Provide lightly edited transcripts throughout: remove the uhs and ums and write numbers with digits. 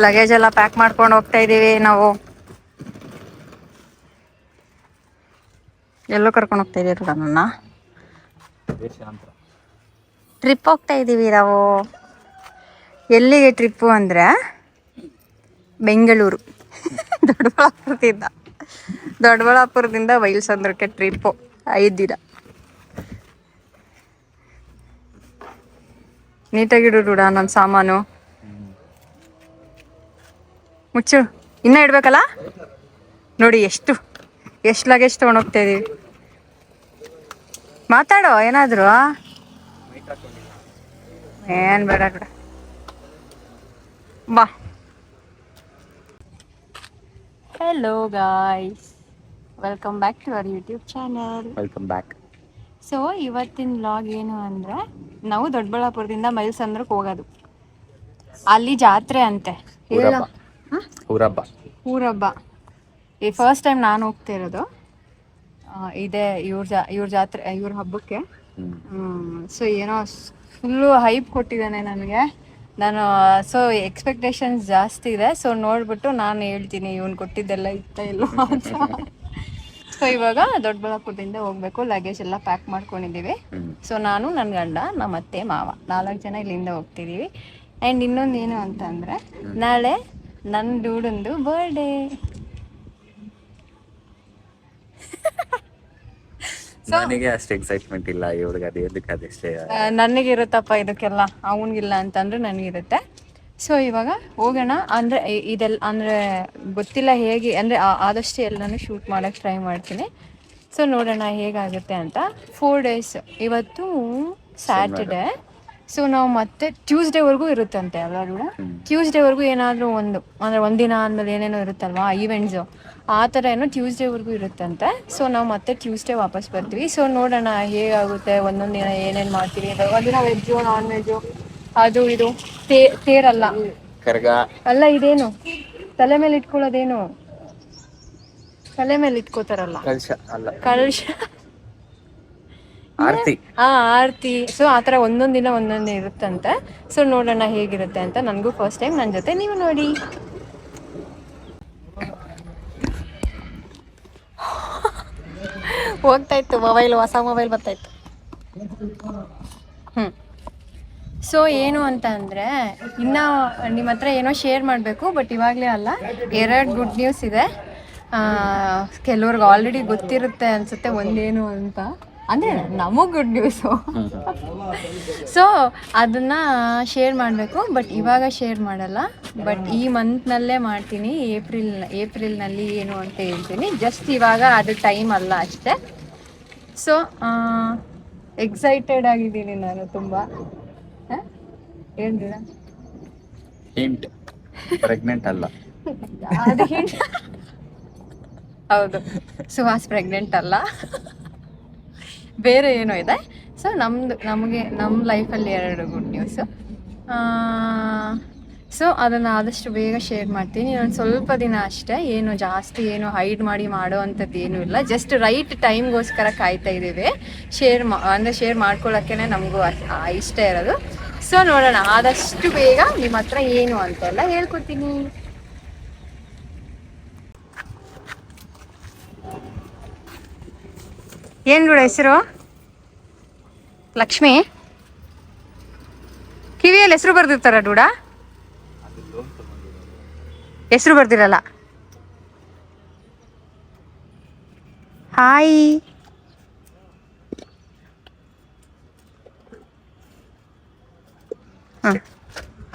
Luggage ಎಲ್ಲ pack ಮಾಡ್ಕೊಂಡು ಹೋಗ್ತಾ ಇದೀವಿ ನಾವು. ಎಲ್ಲೋ ಕರ್ಕೊಂಡು ಹೋಗ್ತಾ ಇದೀರಲ್ಲ ನನ್ನ. ಟ್ರಿಪ್ ಹೋಗ್ತಾ ಇದ್ದೀವಿ ನಾವು. ಎಲ್ಲಿಗೆ ಟ್ರಿಪ್ಪು ಅಂದರೆ ಬೆಂಗಳೂರು. ದೊಡ್ಡಬಳ್ಳಾಪುರದಿಂದ ಬೈಲ್ಸಂದ್ರಕ್ಕೆ ಟ್ರಿಪ್ಪು 5 ದಿನ. ನೀಟಾಗಿಡು ರೂಢ ನನ್ನ ಸಾಮಾನು ಮುಚ್ಚು. ಇನ್ನೂ ಇಡ್ಬೇಕಲ್ಲ ನೋಡಿ. ಎಷ್ಟು ಲಗೇಜ್ ತೊಗೊಂಡು ಹೋಗ್ತಾ ಇದೀವಿ. ಮಾತಾಡೋ ಏನಾದ್ರು. ಏನ್ ಬೇಡ ಬಿಡ ಬಾ. Hello guys, welcome back to our YouTube channel. Welcome back. So ಇವತ್ತಿನ ವ್ಲಾಗ್ ಏನು ಅಂದರೆ, ನಾವು ದೊಡ್ಡಬಳ್ಳಾಪುರದಿಂದ ಮೈಲ್ಸಂದ್ರಕ್ಕೆ ಹೋಗೋದು. ಅಲ್ಲಿ ಜಾತ್ರೆ ಅಂತೆ. ಊರಬ್ಬ. ಈ ಫಸ್ಟ್ ಟೈಮ್ ನಾನು ಹೋಗ್ತಾ ಇರೋದು. ಇದೆ ಇವ್ರ ಜಾತ್ರೆ, ಇವ್ರ ಹಬ್ಬಕ್ಕೆ. ಸೊ ಏನೋ ಫುಲ್ಲು ಹೈಪ್ ಕೊಟ್ಟಿದ್ದಾನೆ ನನಗೆ. ಸೊ ಎಕ್ಸ್ಪೆಕ್ಟೇಷನ್ಸ್ ಜಾಸ್ತಿ ಇದೆ. ಸೊ ನೋಡ್ಬಿಟ್ಟು ನಾನು ಹೇಳ್ತೀನಿ ಇವನು ಕೊಟ್ಟಿದ್ದೆಲ್ಲ ಇತ್ತ ಇಲ್ಲ ಅಂತ. ಸೊ ಇವಾಗ ದೊಡ್ಡಬಳ್ಳಾಪುರದಿಂದ ಹೋಗ್ಬೇಕು. ಲಗೇಜ್ ಎಲ್ಲ ಪ್ಯಾಕ್ ಮಾಡ್ಕೊಂಡಿದ್ದೀವಿ. ಸೊ ನಾನು, ನನ್ನ ಗಂಡ, ನಮ್ಮ ಅತ್ತೆ, ಮಾವ 4 ಜನ ಇಲ್ಲಿಂದ ಹೋಗ್ತಿದ್ದೀವಿ. ಆ್ಯಂಡ್ ಇನ್ನೊಂದು ಏನು ಅಂತ ಅಂದರೆ, ನಾಳೆ ನನ್ನ ಡೂಡಂದು ಬರ್ಡೇ. ನನಗೆ ಅಷ್ಟು ಎಕ್ಸೈಟ್ಮೆಂಟ್ ಇಲ್ಲ ಇವ್ರಿಗೆ. ಅದಷ್ಟೇ ನನಗಿರುತ್ತಪ್ಪ ಇದಕ್ಕೆಲ್ಲ, ಅವನಿಗಿಲ್ಲ ಅಂತಂದ್ರೆ ನನಗಿರುತ್ತೆ. ಸೊ ಇವಾಗ ಹೋಗೋಣ. ಅಂದರೆ ಇದೆಲ್ಲ ಅಂದರೆ ಗೊತ್ತಿಲ್ಲ ಹೇಗೆ, ಅಂದರೆ ಆದಷ್ಟು ಎಲ್ಲನೂ ಶೂಟ್ ಮಾಡೋಕ್ಕೆ ಟ್ರೈ ಮಾಡ್ತೀನಿ. ಸೊ ನೋಡೋಣ ಹೇಗಾಗುತ್ತೆ ಅಂತ. 4 days. ಇವತ್ತು ಸ್ಯಾಟರ್ಡೆ. ಸೊ ನಾವು ಮತ್ತೆ ಟ್ಯೂಸ್ಡೇವರೆಗೂ ಇರುತ್ತಂತೆ ಎಲ್ಲರೂ. ಟ್ಯೂಸ್ಡೇವರೆಗೂ ಏನಾದರೂ ಅಂದರೆ ಒಂದಿನ ಆದಮೇಲೆ ಏನೇನೋ ಇರುತ್ತಲ್ವಾ ಈವೆಂಟ್ಸು, ಆ ಥರ ಏನೋ ಟ್ಯೂಸ್ಡೇವರೆಗೂ ಇರುತ್ತಂತೆ. ಸೊ ನಾವು ಮತ್ತೆ ಟ್ಯೂಸ್ಡೇ ವಾಪಸ್ ಬರ್ತೀವಿ. ಸೊ ನೋಡೋಣ ಹೇಗಾಗುತ್ತೆ. ಒಂದೊಂದು ದಿನ ಏನೇನು ಮಾಡ್ತೀವಿ. ಒಂದಿನ ವೆಜ್ಜು, ನಾನ್ ವೆಜ್ಜು, ಅದು ಇದು. ತೇರಲ್ಲ ಅಲ್ಲ, ಇದೇನು ತಲೆ ಮೇಲೆ ಇಟ್ಕೊಳ್ಳೋದೇನು, ತಲೆ ಮೇಲೆ ಇಟ್ಕೋತಾರಲ್ಲ ಕಲಶ, ಆರತಿ. ಸೊ ಆ ಥರ ಒಂದೊಂದು ದಿನ ಒಂದೊಂದು ಇರುತ್ತಂತೆ. ಸೊ ನೋಡೋಣ ಹೇಗಿರುತ್ತೆ ಅಂತ. ನನಗೂ ಫಸ್ಟ್ ಟೈಮ್. ನನ್ನ ಜೊತೆ ನೀವು ನೋಡಿ. ಹೋಗ್ತಾ ಇತ್ತು ಮೊಬೈಲ್, ಹೊಸ ಮೊಬೈಲ್ ಬರ್ತಾಯಿತ್ತು. ಸೊ ಏನು ಅಂತ ಅಂದರೆ, ಇನ್ನೂ ನಿಮ್ಮ ಹತ್ರ ಏನೋ ಶೇರ್ ಮಾಡಬೇಕು, ಬಟ್ ಇವಾಗಲೇ ಅಲ್ಲ. 2 ಗುಡ್ ನ್ಯೂಸ್ ಇದೆ. ಕೆಲವ್ರಿಗೆ ಆಲ್ರೆಡಿ ಗೊತ್ತಿರುತ್ತೆ ಅನಿಸುತ್ತೆ ಒಂದೇನು ಅಂತ. ಅಂದರೆ ನಮಗೆ ಗುಡ್ ನ್ಯೂಸು. ಸೊ ಅದನ್ನು ಶೇರ್ ಮಾಡಬೇಕು, ಬಟ್ ಇವಾಗ ಶೇರ್ ಮಾಡಲ್ಲ. ಬಟ್ ಈ ಮಂತ್ನಲ್ಲೇ ಮಾಡ್ತೀನಿ. ಏಪ್ರಿಲ್ನಲ್ಲಿ ಏನು ಅಂತ ಹೇಳ್ತೀನಿ. ಜಸ್ಟ್ ಇವಾಗ ಅದು ಟೈಮ್ ಅಲ್ಲ ಅಷ್ಟೇ. ಸೊ ಎಕ್ಸೈಟೆಡ್ ಆಗಿದ್ದೀನಿ ನಾನು ತುಂಬ. ಏನು ಹಿಂಟ್, ಪ್ರೆಗ್ನೆಂಟ್ ಅಲ್ಲ ಅದು ಹಿಂಟ್. ಹೌದು, ಸುಹಾಸ್ ಪ್ರೆಗ್ನೆಂಟ್ ಅಲ್ಲ, ಬೇರೆ ಏನೋ ಇದೆ. ಸೊ ನಮ್ಮ ಲೈಫಲ್ಲಿ 2 ಗುಡ್ ನ್ಯೂಸು. ಸೊ ಅದನ್ನು ಆದಷ್ಟು ಬೇಗ ಶೇರ್ ಮಾಡ್ತೀನಿ. ಇನ್ನೊಂದು ಸ್ವಲ್ಪ ದಿನ ಅಷ್ಟೇ. ಏನು ಜಾಸ್ತಿ ಏನು ಹೈಡ್ ಮಾಡೋ ಅಂಥದ್ದು ಏನೂ ಇಲ್ಲ. ಜಸ್ಟ್ ರೈಟ್ ಟೈಮ್ಗೋಸ್ಕರ ಕಾಯ್ತಾ ಇದ್ದೀವಿ. ಶೇರ್ ಮಾಡ್ಕೊಳ್ಳೋಕ್ಕೇ ನಮಗೂ ಇಷ್ಟ ಇರೋದು. ಸೊ ನೋಡೋಣ, ಆದಷ್ಟು ಬೇಗ ನಿಮ್ಮ ಹತ್ರ ಏನು ಅಂತೆಲ್ಲ ಹೇಳ್ಕೊತೀನಿ. ಏನು ಬಿಡು ಹೆಸರು? ಲಕ್ಷ್ಮಿ. ಕಿವಿಯಲ್ಲಿ ಹೆಸರು ಬರ್ದಿರ್ತಾರ ಡೂಡ? ಹೆಸರು ಬರ್ದಿರಲ್ಲ. ಹಾಯ್.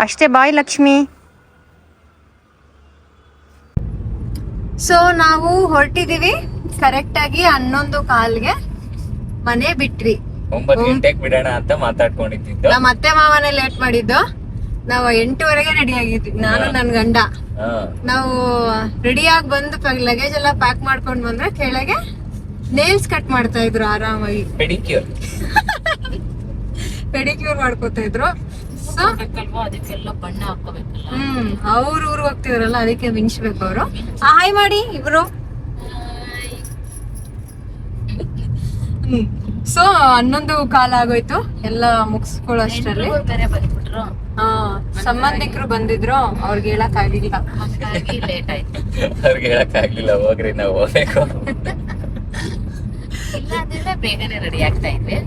ಅಷ್ಟೇ, ಬಾಯ್ ಲಕ್ಷ್ಮಿ. ಸೊ ನಾವು ಹೊರಟಿದೀವಿ. ಕರೆಕ್ಟಾಗಿ 11:15 ಮನೆ ಬಿಟ್ವಿ. 9 ಗಂಟೆಗೆ ಬಿಡೋಣ ಅಂತ ಮಾತಾಡ್ಕೊಂಡಿದ್ದು. ನಮ್ಮ ಅತ್ತೆ ಮಾವನೇ ಲೇಟ್ ಮಾಡಿದ್ದು. ನಾವು 8:00 ರೆಡಿ ಆಗಿದ್ವಿ, ನಾನು ನನ್ನ ಗಂಡ. ನಾವು ರೆಡಿಯಾಗಿ ಬಂದು ಲಗೇಜ್ ಎಲ್ಲ ಪ್ಯಾಕ್ ಮಾಡ್ಕೊಂಡು ಬಂದ್ರೆ ಕೆಳಗೆ ನೇಲ್ಸ್ ಕಟ್ ಮಾಡ್ತಾ ಇದ್ರು ಆರಾಮಾಗಿ. ಪೆಡಿಕ್ಯೂರ್ ಮಾಡ್ಕೋತಾ ಇದ್ರು. ಅದಕ್ಕೆಲ್ಲ ಬಣ್ಣ ಹಾಕೋಬೇಕಲ್ಲ. ಅವ್ರ ಊರಿಗೆ ಹೋಗ್ತಿದ್ರಲ್ಲ, ಅದಕ್ಕೆ ಮಿಂಚ್ಬೇಕು ಅವರು. ಹಾಯ್ ಮಾಡಿ ಇಬ್ರು. ಸೊ 11:15 ಆಗೋಯ್ತು ಎಲ್ಲ ಮುಗಿಸ್ಕೊಳ್ಳೋ ಅಷ್ಟರಲ್ಲಿ. ಬೇರೆ ಬಂದ್ಬಿಟ್ರು, ಸಂಬಂಧಿಕರು ಬಂದಿದ್ರು, ಅವ್ರಿಗೆ ಹೇಳಕ್ ಆಗಿಲ್ಲ, ಹಾಗಾಗಿ ಲೇಟ್ ಆಯ್ತು. ಅವ್ರಿಗೆ ಹೇಳಕ್ ಆಗ್ಲಿಲ್ಲ, ಹೋಗ್ರಿ ನಾವು ಹೋಗ್ಬೇಕು. ಇಲ್ಲ ಅಂದ್ರೆ ಬೇಗನೆ ರೆಡಿ ಆಗ್ತಾ ಇದ್ವಿ.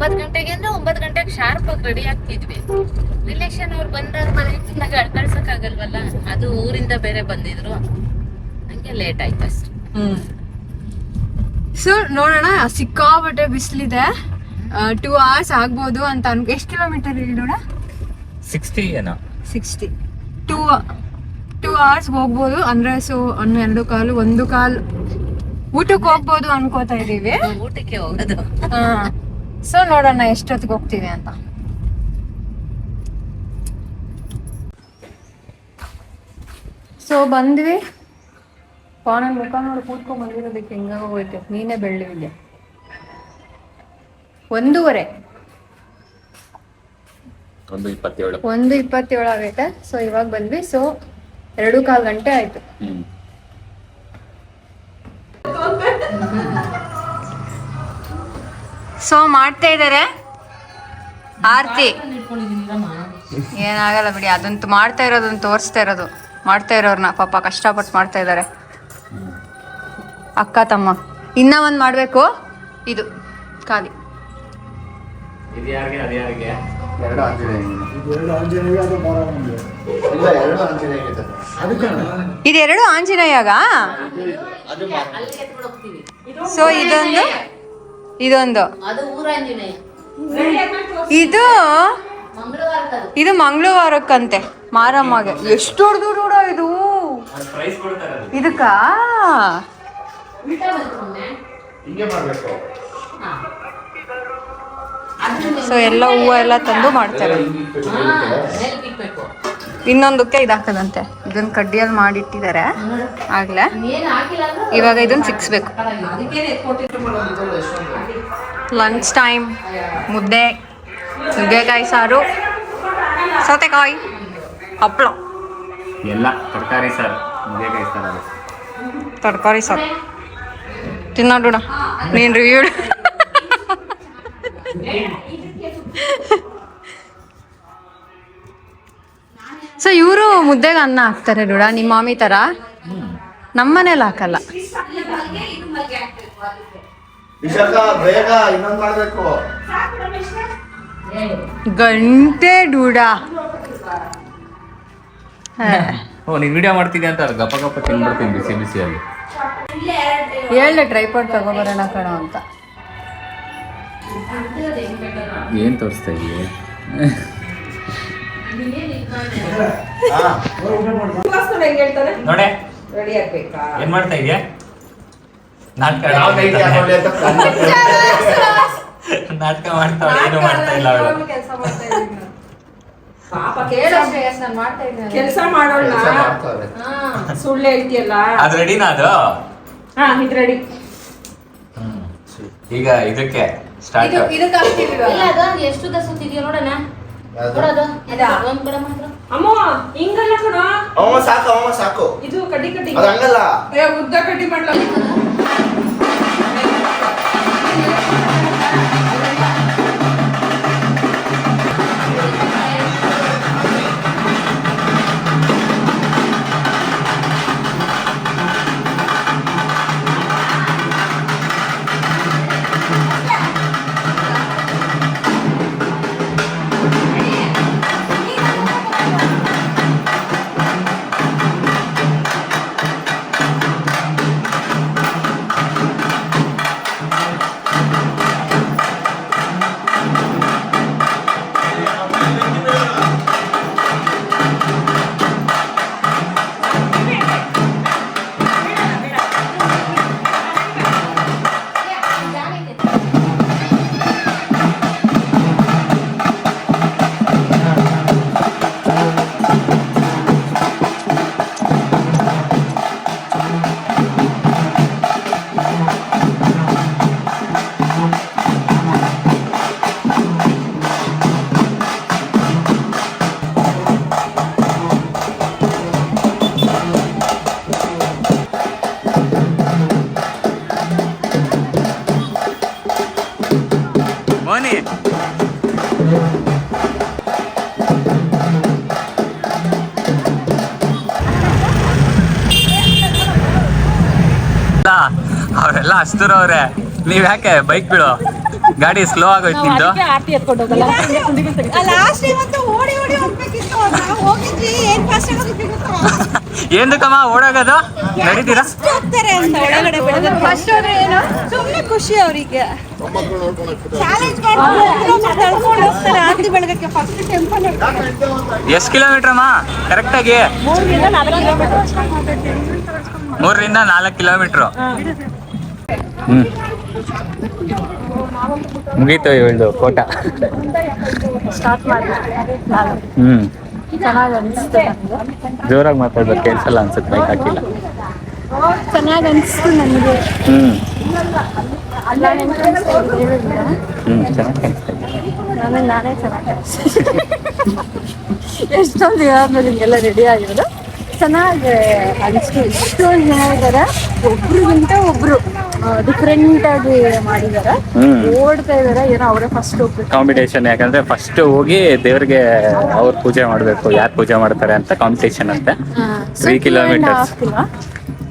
9 ಗಂಟೆಗೆ ಅಂದ್ರೆ 9 ಗಂಟೆಗೆ ಶಾರ್ಪ್ ಆಗಿ ರೆಡಿ ಆಗ್ತಿದ್ವಿ. ರಿಲೇಷನ್ ಅವ್ರು ಬಂದಾಗ ಮನೆಯಿಂದ ಕಳ್ಸಕ್ ಆಗಲ್ವಲ್ಲ, ಅದು ಊರಿಂದ ಬೇರೆ ಬಂದಿದ್ರು, ಹಂಗೆ ಲೇಟ್ ಆಯ್ತು ಅಷ್ಟೇ. ಸೊ ನೋಡೋಣ, ಸಿಕ್ಕಾಪಟ್ಟೆ ಬಿಸಿಲಿದೆ. 2 hours ಆಗ್ಬೋದು ಅಂತ ಎಷ್ಟು ಕಿಲೋಮೀಟರ್ ನೋಡ? 60 ಏನೋ, 60. 2 hours ಹೋಗ್ಬೋದು ಅಂದ್ರೆ. ಸೊ 12 1 ಕಾಲು ಊಟಕ್ಕೆ ಹೋಗ್ಬೋದು ಅನ್ಕೋತಾ ಇದೀವಿ. ಊಟಕ್ಕೆ ಹೋಗೋದು. ಸೊ ನೋಡೋಣ ಎಷ್ಟೊತ್ತಿಗೆ ಹೋಗ್ತೀವಿ ಅಂತ. ಸೊ ಬಂದ್ವಿ. ಪಾನ ಮುಖ ನೋಡಿ ಕೂತ್ಕೊಂಡ್ ಬಂದಿರೋದಕ್ಕೆ ಹೆಂಗೋಯ್ತು. ನೀನೇ ಬೆಳ್ಳಿವಿದ್ಯಾ. 1:15 1:27 ಆಗೈತೆ. ಸೊ ಇವಾಗ ಬಂದ್ವಿ. ಸೊ 2.25 ಗಂಟೆ ಆಯ್ತು. ಸೊ ಮಾಡ್ತಾ ಇದಾರೆ ಆರತಿ. ಏನಾಗಲ್ಲ ಬಿಡಿ, ಅದಂತೂ ಮಾಡ್ತಾ ಇರೋದನ್ನ ತೋರಿಸ್ತಾ ಇರೋದು. ಮಾಡ್ತಾ ಇರೋರ್ನ ಪಾಪ ಕಷ್ಟಪಟ್ಟು ಮಾಡ್ತಾ ಇದ್ದಾರೆ ಅಕ್ಕ ತಮ್ಮ. ಇನ್ನ ಒಂದ್ ಮಾಡ್ಬೇಕು, ಇದು ಖಾಲಿ. ಇದೆರಡು ಆಂಜನೇಯಗ. ಸೊ ಇದೊಂದು ಅದು ಊರಾಂಜನೇಯ, ಇದು ಮಂಗಳವಾರಕ್ಕಂತೆ ಮಾರಮ್ಮಗೆ. ಎಷ್ಟು ಹೊಡೆದು ಇದು ಇದಕ್ಕ. ಸೊ ಎಲ್ಲ ಹೂವು ಎಲ್ಲ ತಂದು ಮಾಡ್ತಾರೆ. ಇನ್ನೊಂದಕ್ಕೆ ಇದಾಗ್ತದಂತೆ. ಇದನ್ನ ಕಡ್ಡಿಯಲ್ಲಿ ಮಾಡಿಟ್ಟಿದ್ದಾರೆ ಆಗ್ಲೇ. ಇವಾಗ ಇದನ್ನ ಸಿಕ್ಸ್ಬೇಕು. Lunch time. ಮುದ್ದೆ, ನುಗ್ಗೆಕಾಯಿ ಸಾರು, ಸೌತೆಕಾಯಿ, ಹಪ್ಪಳ, ಎಲ್ಲ ತರಕಾರಿ ಸಾರು, ನುಗ್ಗೆಕಾಯಿ ಸಾರು, ತರಕಾರಿ ಸಾರು ತಿನ್ನೋಣ. ನೀನ್ ರಿವ್ಯೂ. ಸೊ ಇವರು ಮುದ್ದೆಗೆ ಅನ್ನ ಹಾಕ್ತಾರೆ ನೋಡ, ನಿಮ್ಮ ಮಾಮಿ ತರ. ನಮ್ಮನೇಲಿ ಹಾಕಲ್ಲ. ಗಂಟೆ ಡೂಡ. ನೀನ್ ವಿಡಿಯೋ ಮಾಡ್ತಿದ್ದೆ ಅಂತ ಗಪ್ಪ ಗಪ್ಪ ತಿನ್ಬಿಡ್ತೀನಿ ಬಿಸಿ ಬಿಸಿಯಲ್ಲಿ. ಹೇಳ್ದೆ ಟ್ರೈಪಾಡ್ ತಗೋಬರೋಣ ಕಣ ಅಂತ. ಏನ್ ತೋರಿಸ್ತಾ ಇದೀಯ? ನೋಡೆ ಏನ್ ಮಾಡ್ತಾ ಇದೀಯ? ನಾಟಕ ಮಾಡ್ತಾಳೆ, ಏನು ಮಾಡ್ತಾ ಇಲ್ಲ ಅವಳು. ಕೆಲಸ ಮಾಡೋಣ. ಸುಳ್ಳು ಹೇಳ್ತಿಯಲ್ಲ. ಅದು ರೆಡಿನಾ? ಅದು ಇದು ರೆಡಿ. ಈಗ ಇದಕ್ಕೆ ಸ್ಟಾರ್ಟ್. ಎಷ್ಟು ದಸುತ್ತಿದೆಯೋ ನೋಡೋಣ. ನೋಡೋದು ಒಂದ್ ಬಿಡ ಮಾತ್ರ. ಅಮ್ಮ ಹಿಂಗಲ್ಲ ಕಣ. ಸಾಕು ಇದು ಕಡ್ಡಿ ಕಡ್ಡಿ ಹಂಗಲ್ಲ. ಉದ್ದ ಕಡ್ಡಿ ಮಾಡ್ಲ. ಅಷ್ಟೂರ್ ಅವ್ರೆ, ನೀವ್ ಯಾಕೆ ಬೈಕ್ ಬಿಡು, ಗಾಡಿ ಸ್ಲೋ ಆಗೋಯ್ತು ನಿಂದು. ಆರ್ತಿ ಎತ್ಕೊಂಡು ಹೋಗಲ್ಲ. ಲಾಸ್ಟ್ ಇವತ್ತು ಓಡಿ ಓಡಿ ಹೋಗ್ಬೇಕಿತ್ತು, ನಾವು ಹೋಗಿದ್ವಿ ಏನ್ ಫಾಸ್ಟ್ ಏನಕ್ಕಮ್ಮ ಓಡೋಗೋದು, ನಡೀತೀರಾ? ಹೋಗ್ತಾರೆ ಅಂತ ಒಳಗಡೆ ಬಿಡೋದು. ಫಸ್ಟ್ ಹೋದ್ರೆ ಏನು ಸುಮ್ಮನೆ ಖುಷಿ ಅವರಿಗೆ, ಚಾಲೆಂಜ್ ಮಾಡ್ಕೊಂಡು ಹೋಗ್ತಾರೆ ಆರತಿ ಬೆಳಗಕ್ಕೆ. ಫಸ್ಟ್ ಟೆಂಪಲ್ ಎಷ್ಟು ಕಿಲೋಮೀಟರ್ ಅಮ್ಮ ಕರೆಕ್ಟಾಗಿ? 3ರಿಂದ 4 ಕಿಲೋಮೀಟ್ರು. ಮುಗೀತು ಇವಳ್ದು ಕೋಟ. ಸ್ಟಾರ್ಟ್ ಮಾಡಿ. ಚೆನ್ನಾಗಿ ಅನಿಸ್ತು ನನಗೆ. ಜೋರಾಗಿ ಮಾತಾಡ್ಬೇಕು, ಕೇಳಿಸಲ್ಲ ಅನ್ಸುತ್ತೆ, ಬೈಕ್ ಹಾಕಿಲ್ಲ. ಚೆನ್ನಾಗಿ ಅನಿಸ್ತು ನನಗೆ. ಚೆನ್ನಾಗಿ ನಾನೇ ಚೆನ್ನಾಗಿ ಎಷ್ಟೊಂದು ಇವಾದ್ಮೇಲೆ ಹಿಂಗೆಲ್ಲ ರೆಡಿ ಆಗಿರೋದು ಚೆನ್ನಾಗಿ ಅನಿಸ್ತು. ಎಷ್ಟೊಂದು ಜನ ಇದ್ದಾರೆ, ಒಬ್ರಿಗಿಂತ ಒಬ್ರು ಡಿಫ್ರೆಂಟ್ ಆಗಿ ಮಾಡಿದ್ದಾರೆ, ಓಡ್ತಾ ಇದಾರೆ. ಏನೋ ಅವರೇ ಫಸ್ಟ್ ಹೋಗ್ಬೇಕು ಕಾಂಪಿಟೇಷನ್. ಯಾಕಂದ್ರೆ ಫಸ್ಟ್ ಹೋಗಿ ದೇವ್ರಿಗೆ ಅವ್ರ ಪೂಜೆ ಮಾಡ್ಬೇಕು, ಯಾರು ಪೂಜೆ ಮಾಡ್ತಾರೆ ಅಂತ ಕಾಂಪಿಟೇಷನ್ ಅಂತೆ. 3 ಕಿಲೋಮೀಟರ್ಸ್,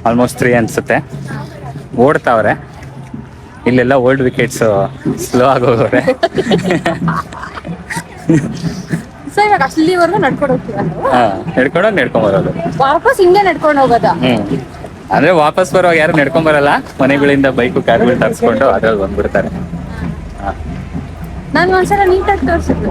ಆಲ್ಮೋಸ್ಟ್ 3 ಅನ್ಸುತ್ತೆ. ಓಡ್ತಾವ್ರೆ. ಇಲ್ಲೆಲ್ಲ ಓಲ್ಡ್ ವಿಕೆಟ್ಸ್ ಸ್ಲೋ ಆಗೋಗವ್ರೆ. ಸೊ ಇವಾಗ ಅಲ್ಲಿವರೆಗೂ ನಡ್ಕೊಂಡು ಹೋಗ್ತೀರಾ ನೀವು? ನಡ್ಕೊಂಡೋಗಿ ನಡ್ಕೊಂಬರೋದು, ವಾಪಸ್ ಹಿಂಗೆ ನಡ್ಕೊಂಡು ಹೋಗೋದಾ? ಅಂದ್ರೆ ವಾಪಸ್ ಬರುವಾಗ ಯಾರು ನಡ್ಕೊಂಬರಲ್ಲ, ಮನೆಗಳಿಂದ ಬೈಕು ಕಾರ್ಗಳು ತರಿಸ್ಕೊಂಡು ಅದ್ರಲ್ಲಿ ಬಂದ್ಬಿಡ್ತಾರೆ. ನಾನು ಒಂದ್ಸಲ ನೀಟಾಗಿ ತೋರಿಸಿದ್ದೆ.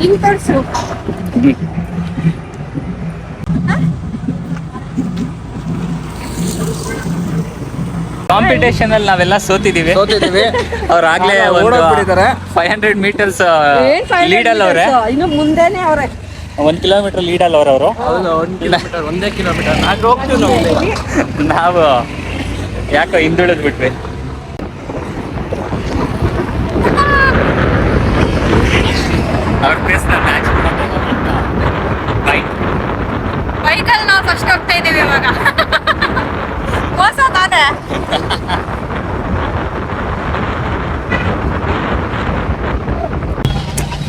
ಹಿಂಗ್ ತೋರಿಸು. ಕಾಂಪಿಟೇಷನ್ ಅಲ್ಲಿ ನಾವೆಲ್ಲ ಸೋತಿದೀವಿ. ಅವ್ರಾಗ್ಲೇ 500 ಮೀಟರ್ಸ್ ಲೀಡ್ ಅಲ್ಲಿ ಅವ್ರೆ. ಇನ್ನು ಮುಂದೆನೆ ಅವ್ರೆ 1 ಕಿಲೋಮೀಟರ್ ಲೀಡ್ ಅಲ್ಲಿ ಅವ್ರವರು. ನಾವು ಯಾಕೋ ಹಿಂದುಳಿದ್ ಬಿಟ್ವಿ. ಅವ್ರ ಪ್ಲೇಸ್ ಬೈಕಲ್ಲಿ ನಾವು ಫಸ್ಟ್ ಹೋಗ್ತಾ ಇದೀವಿ ಇವಾಗ. ಮೋಸ ತಾನೆ.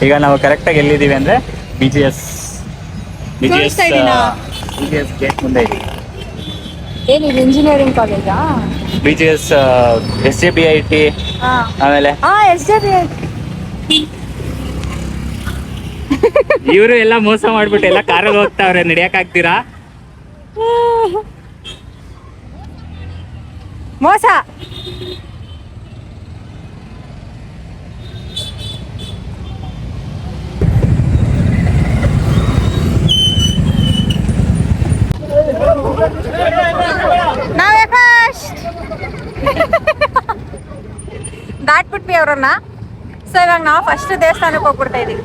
ಈಗ ನಾವು ಕರೆಕ್ಟಾಗಿ ಎಲ್ಲಿದ್ದೀವಿ ಅಂದ್ರೆ BGS ಗೇಟ್ ಮುಂದೆ ಇದೀವಿ. ಏನಿದೆ ಇಂಜಿನಿಯರಿಂಗ್ ಕಾಲೇಜಾ? BGS SJBIT ಆಮೇಲೆ SJBIT. ಇವರು ಎಲ್ಲ ಮೋಸ ಮಾಡ್ಬಿಟ್ಟು ಎಲ್ಲ ಕಾರಲ್ಲಿ ಹೋಗ್ತಾವ್ರೆ, ನಡಿಯಕ್ ಆಗ್ತೀರಾ? ಮೋಸ. ನಾವೇ ಫಸ್ಟ್ ದಾಟ್ಬಿಟ್ವಿ ಅವ್ರನ್ನ. ಸೊ ಇವಾಗ ನಾವು ಫಸ್ಟ್ ದೇವಸ್ಥಾನಕ್ಕೆ ಹೋಗ್ಬಿಡ್ತಾ ಇದೀವಿ.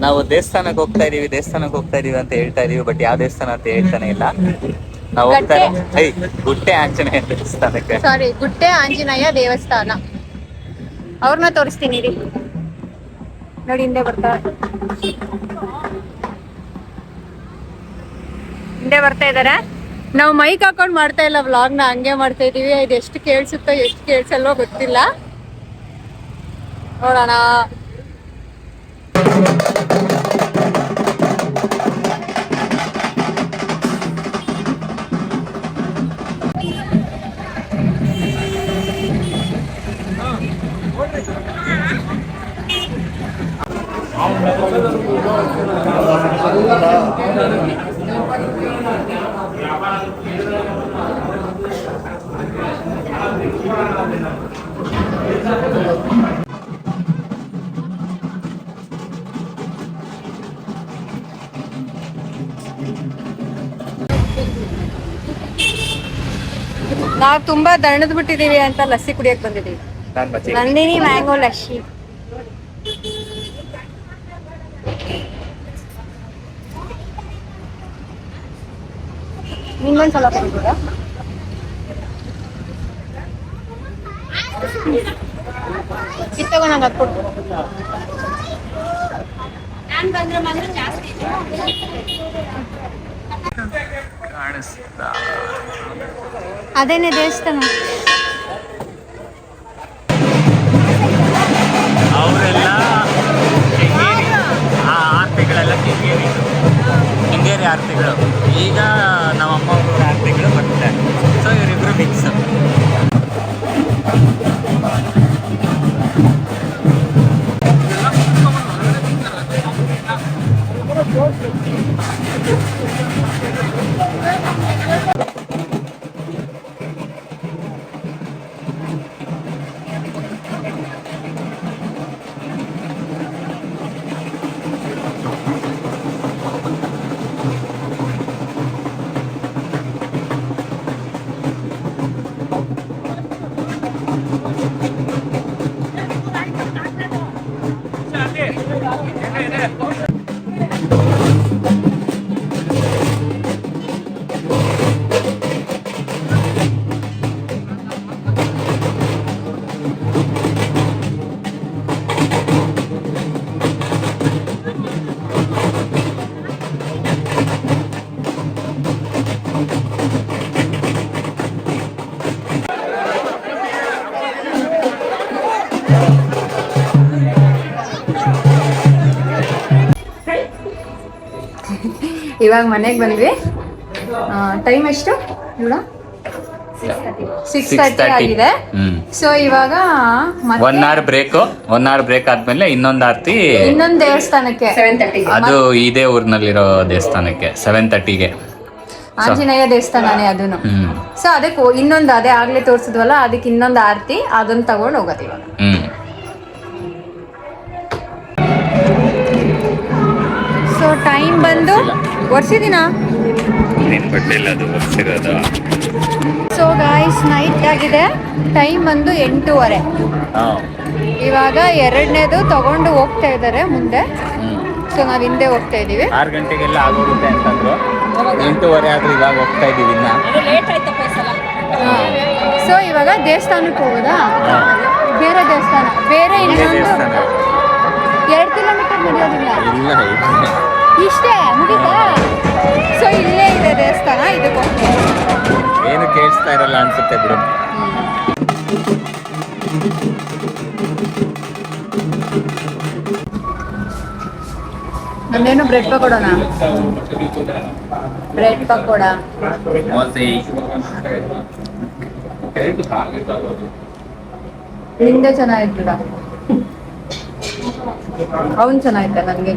ನಾವು ದೇವಸ್ಥಾನಕ್ಕೆ ಹೋಗ್ತಾ ಇದೀವಿ ಅಂತ ಹೇಳ್ತಾ ಇದೀವಿ, ಬಟ್ ಯಾವ ದೇವಸ್ಥಾನ ಅಂತ ಹೇಳ್ತಾನೆ ಇಲ್ಲ. ನಾವು ಹೋಗ್ತಾ ಗುಟ್ಟೆ ಆಂಜನೇಯ ದೇವಸ್ಥಾನಕ್ಕೆ. ಸಾರಿ, ಗುಟ್ಟೆ ಆಂಜನೇಯ ದೇವಸ್ಥಾನ. ಅವ್ರನ್ನ ತೋರಿಸ್ತೀನಿ ರೀ. ನೋಡಿ ಹಿಂದೆ ಬರ್ತಾ ಇದಾರೆ. ನಾವು ಮೈಕ್ ಹಾಕೊಂಡು ಮಾಡ್ತಾ ಇಲ್ಲ ವ್ಲಾಗ್ನ, ಹಂಗೆ ಮಾಡ್ತಾ ಇದೀವಿ. ಇದು ಎಷ್ಟು ಕೇಳಿಸುತ್ತೋ ಎಷ್ಟು ಕೇಳಿಸಲ್ವೋ ಗೊತ್ತಿಲ್ಲ, ನೋಡೋಣ. ನಾವು ತುಂಬಾ ದಣದ್ ಬಿಟ್ಟಿದೀವಿ ಅಂತ ಲಸ್ಸಿ ಕುಡಿಯಕ್ ಬಂದಿದೀವಿ. ನಂದಿನಿ ಮ್ಯಾಂಗೋ ಲಸ್ಸಿ. ನಿಮ್ಮೊಂದ್ಸಲ ಕೊಡ್ಬೋದಾ? ಕಿತ್ತಗೋ, ನಂಗೆ ಅದು ಕೊಡ್ಬೋದು. ಅದೇನೆ ದೇವಸ್ಥಾನ. ಅವರೆಲ್ಲ ಈಗ ನಮ್ಮಮ್ಮ ಒಬ್ರು 6 ತಿಂಗಳು ಬರುತ್ತೆ. ಸೊ ಇವರಿಬ್ರು ಮಿಕ್ಸ್. ಇವಾಗ ಮನೆಗೆ ಬಂದ್ವಿ. ಟೈಮ್ ಎಷ್ಟು ನೋಡ 6:30 ಆಗಿದೆ. ಸೊ ಇವಾಗ 1 hour ಬ್ರೇಕ್ ಆದ್ಮೇಲೆ ಇನ್ನೊಂದು ಆರ್ತಿ ಇನ್ನೊಂದು ದೇವಸ್ಥಾನಕ್ಕೆ 7:30 ಅದು ಇದೇ ಊರಿನಲ್ಲಿರೋ ದೇವಸ್ಥಾನಕ್ಕೆ 7:30ಗೆ ಆಂಜನೇಯ ದೇವಸ್ಥಾನನೇ ಅದನ್ನು. ಸೊ ಅದಕ್ಕೆ ಇನ್ನೊಂದು ಅದೇ ಆಗ್ಲೇ ತೋರ್ಸಿದ್ವಲ್ಲ, ಅದಕ್ಕೆ ಇನ್ನೊಂದು ಆರ್ತಿ ಅದನ್ನ ತಗೊಂಡು ಹೋಗೋದು ಇವಾಗ. ಸೊ ಟೈಮ್ ಬಂದು ಒರ್ಸಿದಿನ. ಸೊ ಗಾಯ್ಸ್ ನೈಟ್ ಆಗಿದೆ. ಟೈಮ್ ಬಂದು 8:30. ಇವಾಗ 2ನೇದು ತಗೊಂಡು ಹೋಗ್ತಾ ಇದ್ದಾರೆ ಮುಂದೆ. ಸೊ ನಾವ್ ಹಿಂದೆ ಹೋಗ್ತಾ ಇದೀವಿ. 6 ಗಂಟೆಗೆಲ್ಲ ಆಗೋಗುತ್ತೆ ಅಂತಂದ್ರು. 8:30 ಆದ್ರೂ ಇವಾಗ ಹೋಗ್ತಾ ಇದೀವಿ ಇನ್ನ. ಸೊ ಇವಾಗ ದೇವಸ್ಥಾನಕ್ಕೆ ಹೋಗೋದಾ? ಬೇರೆ ದೇವಸ್ಥಾನ ಬೇರೆ ಇನ್ನೊಂದು 2 ಕಿಲೋಮೀಟರ್ ನಡೆಯೋದಿಲ್ಲ ಇಷ್ಟೇ ಮುಗಿತಾ? ಸೊ ಇಲ್ಲೇ ಇದೆ ದೇವಸ್ಥಾನ. ಇದಕ್ಕೆ ಹೋಗ್ತೀವಿ. ಏನು ಕೇಳಿಸ್ತಾ ಇರಲ್ಲ ಅನ್ಸುತ್ತೆ ಬಿಡು. ಒಂದೇನು ಬ್ರೆಡ್ ಪಕೋಡೋಣ. ಬ್ರೆಡ್ ಪಕೋಡ ನಿಂದೆ ಚೆನ್ನಾಗಿತ್ತು ಬಿಡ. ಅವನ್ ಚೆನ್ನಾಗಿತ್ತ ನನಗೆ.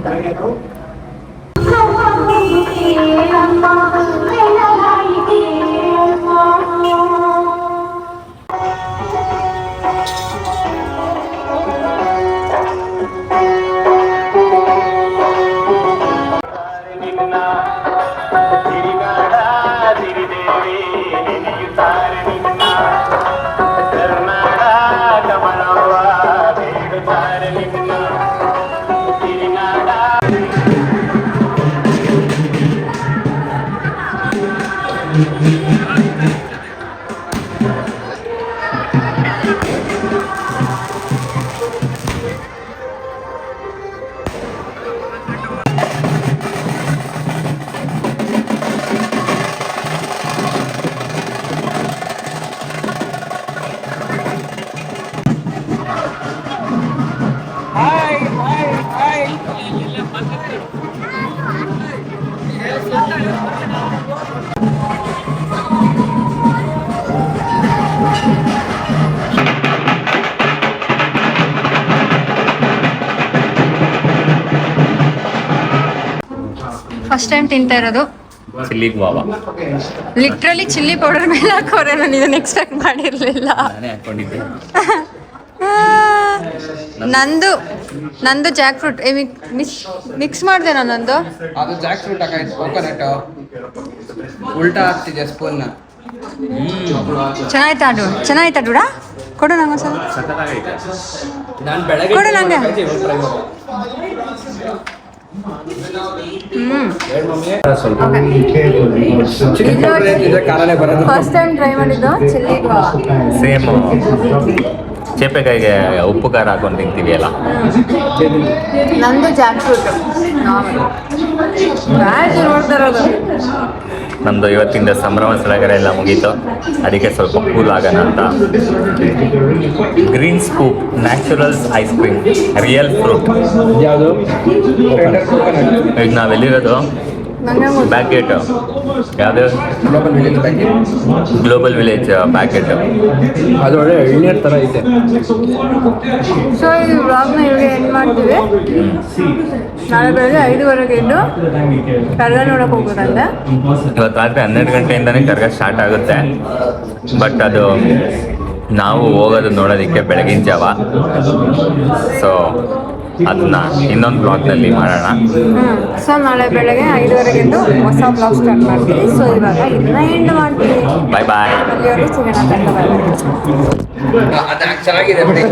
ಫಸ್ಟ್ ಟೈಮ್ ತಿಂತಾ ಇರೋದು ಚಿಲ್ಲಿ ಗುವಾವಾ. ಲಿಟ್ರಲಿ ಚಿಲ್ಲಿ ಪೌಡರ್ ಮೇಲೆ ಹಾಕೋರೆ. ನಾನು ಇದನ್ನ ಎಕ್ಸ್ಪೆಕ್ಟ್ ಮಾಡಿರ್ಲಿಲ್ಲ. ನಾನೇ ಹಾಕೊಂಡಿದ್ದೆ. ನಂದು ಜಾಕ್ ಫ್ರೂಟ್ ಮಿಕ್ಸ್ ಮಾಡಿದೆ ನಾನು. ನಂದು ಅದು ಜಾಕ್ ಫ್ರೂಟ್ ಹಾಕಾಯ್ತು. ಕೋಕೋನಟ್ ಉಲ್ಟಾ ಆಗ್ತಿದೆ ಸ್ಪೂನ್ನ. ಚೆನ್ನಾಯ್ತಾ ಡೂಡ? ಕೊಡು ನಂಗೆ ಒಂದ್ಸಲ. ನಾನು ಬೆಳಗ್ಗೆ ಕೊಡು ನಂಗೆ. ಫಸ್ಟ್ ಟೈಮ್ ಟ್ರೈ ಮಾಡಿದ್ದು ಚಿಲ್ಲಿ ಗುವಾವಾ. ಸೇಮ್ ಚೇಪೆಕಾಯಿಗೆ ಉಪ್ಪು ಖಾರ ಹಾಕೊಂಡು ತಿಂತೀವಿ ಅಲ್ಲ. ನಂದು ಜಾಕ್ ಫ್ರೂಟ್ ನೋಡ್ತಾ ಇರೋದು. ನಮ್ಮದು ಇವತ್ತಿಂದ ಸಂಭ್ರಮ ಸಡಗರ ಎಲ್ಲ ಮುಗೀತು. ಅದಕ್ಕೆ ಸ್ವಲ್ಪ ಕೂಲ್ ಆಗೋಣ ಅಂತ green scoop naturals ice cream real fruit. ಈಗ ನಾವೆಲ್ಲಿರೋದು ನಂಗೆ ಬ್ಯಾಕ್ ಗೇಟ್ ಯಾವುದು global village packet. Global village back gate. ಅದು ಒಳ್ಳೆ ಎಳ್ನೀರ್ ಥರ ಐತೆ. ಸೊ ಈ ವ್ಲಾಗ್ನ ಇವಾಗ ಎಂಡ್ ಮಾಡ್ತೀವಿ. ನಾಳೆ ಬೆಳಗ್ಗೆ 5:15 ಎದ್ದು ಕರ್ಗ ನೋಡಕ್ಕೆ ಹೋಗೋದಂತೆ. ಇವತ್ತು ರಾತ್ರಿ 12 ಗಂಟೆಯಿಂದನೇ ಕರ್ಗ ಸ್ಟಾರ್ಟ್ ಆಗುತ್ತೆ. ಬಟ್ ಅದು ನಾವು ಹೋಗೋದು ನೋಡೋದಕ್ಕೆ ಬೆಳಗಿನ ಜಾವ. ಸೊ ಅದನ್ನ ಇನ್ನೊಂದು ಬ್ಲಾಗ್ನಲ್ಲಿ ಮಾಡೋಣ. ಸೊ ನಾಳೆ ಬೆಳಗ್ಗೆ 5:15 ಎದ್ದು ಹೊಸ ಬ್ಲಾಗ್ ಸ್ಟಾರ್ಟ್ ಮಾಡ್ತೀವಿ. ಸೊ ಇವಾಗ ಇದನ್ನ ಎಂಡ್ ಮಾಡ್ತೀವಿ. ಬಾಯ್ ಬಾಯ್. ಅಲ್ಲಿವರೆಗೂ ಸಿಗೋಣ. ಅದು ಚೆನ್ನಾಗಿದೆ ಬಿಡಿ.